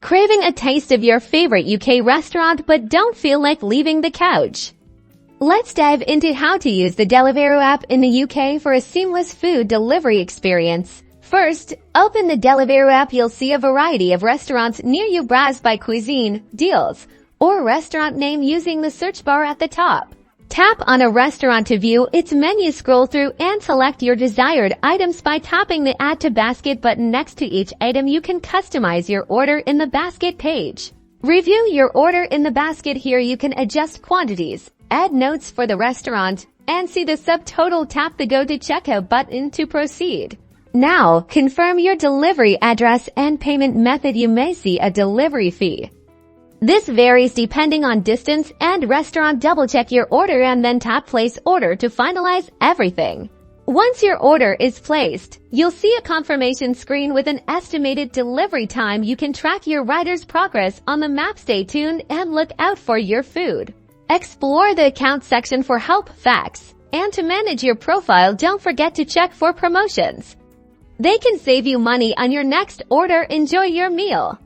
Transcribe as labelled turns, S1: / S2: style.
S1: Craving a taste of your favorite UK restaurant but don't feel like leaving the couch? Let's dive into how to use the Deliveroo app in the UK for a seamless food delivery experience. First, open the Deliveroo app. You'll see a variety of restaurants near you. Browse by cuisine, deals, or restaurant name using the search bar at the top. Tap on a restaurant to view its menu. Scroll through and select your desired items by tapping the Add to Basket button next to each item. You can customize your order in the basket page. Review your order in the basket. Here you can adjust quantities, add notes for the restaurant, and see the subtotal. Tap the Go to Checkout button to proceed. Now, confirm your delivery address and payment method. You may see a delivery fee. This varies depending on distance and restaurant. Double-check your order and then tap Place Order to finalize everything. Once your order is placed, you'll see a confirmation screen with an estimated delivery time. You can track your rider's progress on the map. Stay tuned and look out for your food. Explore the account section for help, facts, and to manage your profile. Don't forget to check for promotions. They can save you money on your next order. Enjoy your meal.